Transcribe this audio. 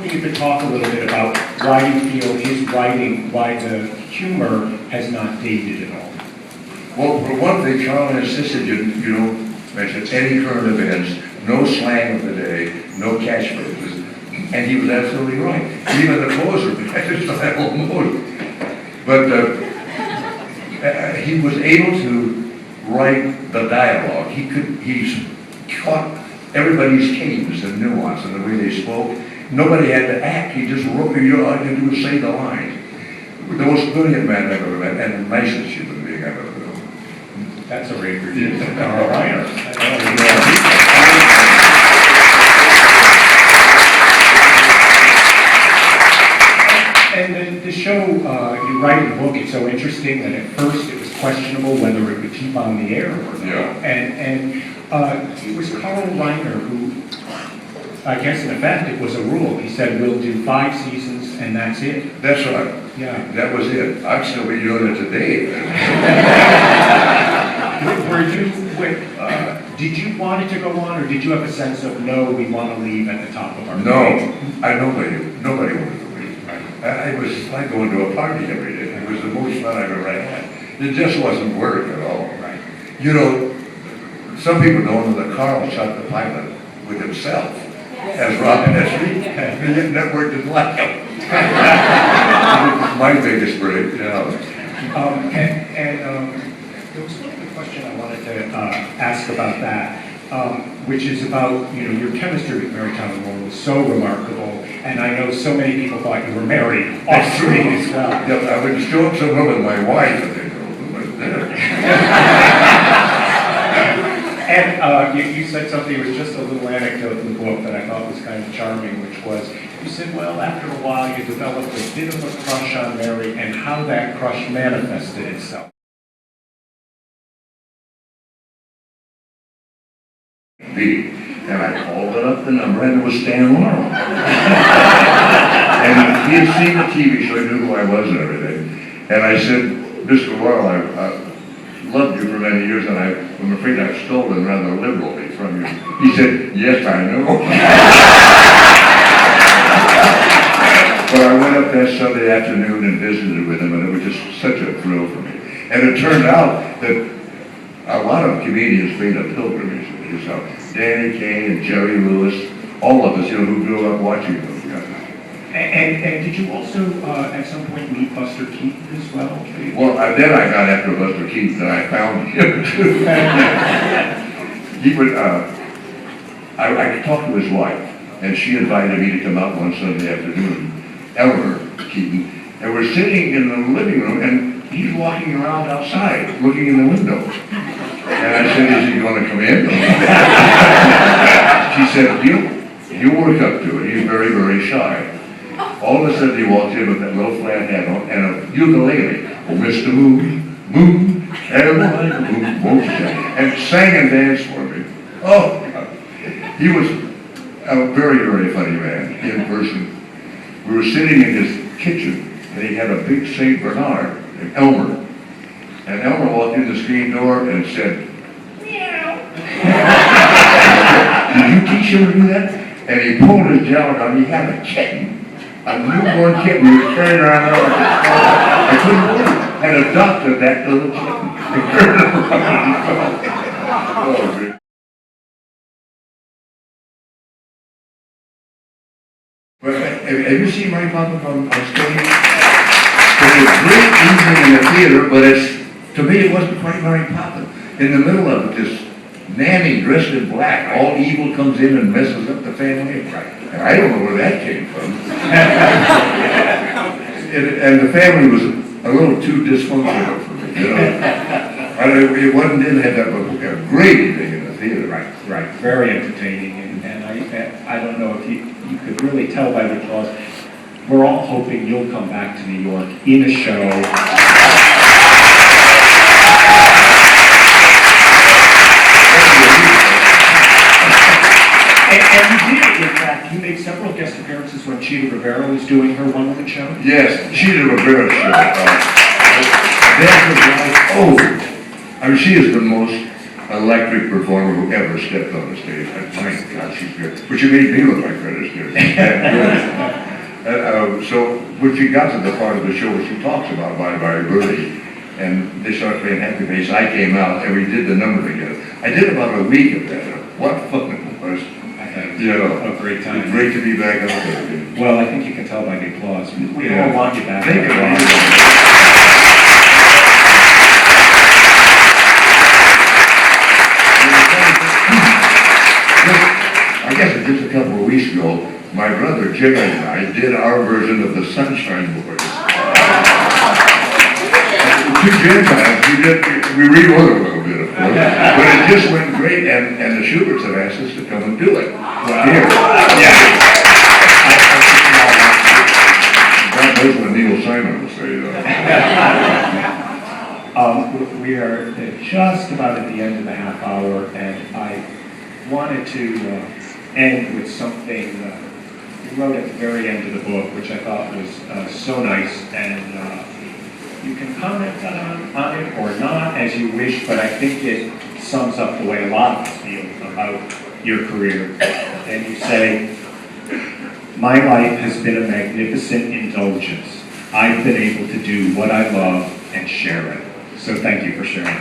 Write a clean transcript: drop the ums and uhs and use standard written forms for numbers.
hoping you could talk a little bit about why you feel his writing, why the humor has not dated at all. Well, for one thing, Charlie insisted you don't mention any current events, no slang of the day, no catchphrases, and he was absolutely right. Even the closer, I just thought almost. But he was able to write the dialogue. He's caught everybody's cadence and nuance and the way they spoke. Nobody had to act. He just wrote, all you had to do was say the lines. The most brilliant man I've ever met, and the nicest human being I've ever known. That's a rave review from Carl Reiner. And the show, you write in the book, it's so interesting that at first it was questionable whether it would keep on the air or not. Yeah. And it was Carl Reiner who, I guess in effect, it was a rule. He said, we'll do 5 seasons and that's it. That's right. Yeah. That was it. I'm still be doing it today. Did you want it to go on, or did you have a sense of, no, we want to leave at the top of our No, grade? nobody wanted to leave. It was like going to a party every day. It was the most fun I've ever had. It just wasn't work at all. Right. You know, some people don't know that Carl shot the pilot with himself as Robin Esri. The network didn't like him. My biggest break, There was one other question I wanted to ask about that, which is about, your chemistry with Mary Tyler Moore was so remarkable, and I know so many people thought you were married off screen as well. Yeah, I would show up somewhere with my wife and they'd go, who was there? And you said something, it was just a little anecdote in the book that I thought was kind of charming, which was, you said, well, after a while you developed a bit of a crush on Mary and how that crush manifested itself. And I called it up the number and it was Stan Laurel. And he had seen the TV show, he knew who I was and everything. And I said, Mr. Laurel, I've loved you for many years and I'm afraid I've stolen rather liberally from you. He said, yes, I know. But I went up that Sunday afternoon and visited with him and it was just such a thrill for me. And it turned out that a lot of comedians made a pilgrimage to his house. Danny Kaye and Jerry Lewis, all of us, who grew up watching those guys. And did you also, at some point, meet Buster Keaton as well? Well, then I got after Buster Keaton and I found him too. He would, I talked to his wife, and she invited me to come out one Sunday afternoon, Eleanor Keaton, and we're sitting in the living room, and he's walking around outside, looking in the window. And I said, is he going to come in? She said, you work up to it. He's very, very shy. All of a sudden he walked in with that low flat hat on and a ukulele. Oh, Mr. Moon, Moon, everybody, Moon, won't you? And sang and danced for me. Oh, God. He was a very, very funny man in person. We were sitting in his kitchen and he had a big St. Bernard, an Elmer. And Elmer walked in the screen door and said, meow. Did you teach him to do that? And he pulled his jowl down. He had a kitten, a newborn kitten. He was carrying around there like a dog. I couldn't believe it. And adopted that little kitten. And carried it around. Oh, man. But have you seen Mary Poppins on stage? It's a great evening in the theater, but to me it wasn't quite Mary Poppins. In the middle of it, this nanny dressed in black, all evil comes in and messes up the family. And I don't know where that came from. And the family was a little too dysfunctional for me, It didn't have a great evening in the theater. Right. Very entertaining, and I don't know if you could really tell by the applause. We're all hoping you'll come back to New York in a show. And you did, in fact, you made several guest appearances when Cheetah Rivera was doing her one-woman show. Yes, Cheetah Rivera show. That's a guy, I mean, she is the most electric performer who ever stepped on the stage. And my God, she's good. But she made me look like Fred Astaire. She's that good. So when she got to the part of the show where she talks about Bye Bye Birdie, and they started playing Happy Face, I came out and we did the number together. I did about a week of that. What fun it was. You know, A great time. Great to be back out there again. Well, I think you can tell by the applause. We Yeah. all want you back. Thank you. I guess just a couple of weeks ago, my brother Jerry and I did our version of the Sunshine Boys. Two Gentiles, we rewrote a little bit, of course, but it just went great, and the Schuberts have asked us to come and do it. Wow. Here. Yeah. God knows what Neil Simon will say, though. We are just about at the end of the half hour, and I wanted to end with something you wrote at the very end of the book, which I thought was so nice, and you can comment on it or not as you wish, but I think it sums up the way a lot of us feel about your career. And you say, "My life has been a magnificent indulgence. I've been able to do what I love and share it." So thank you for sharing.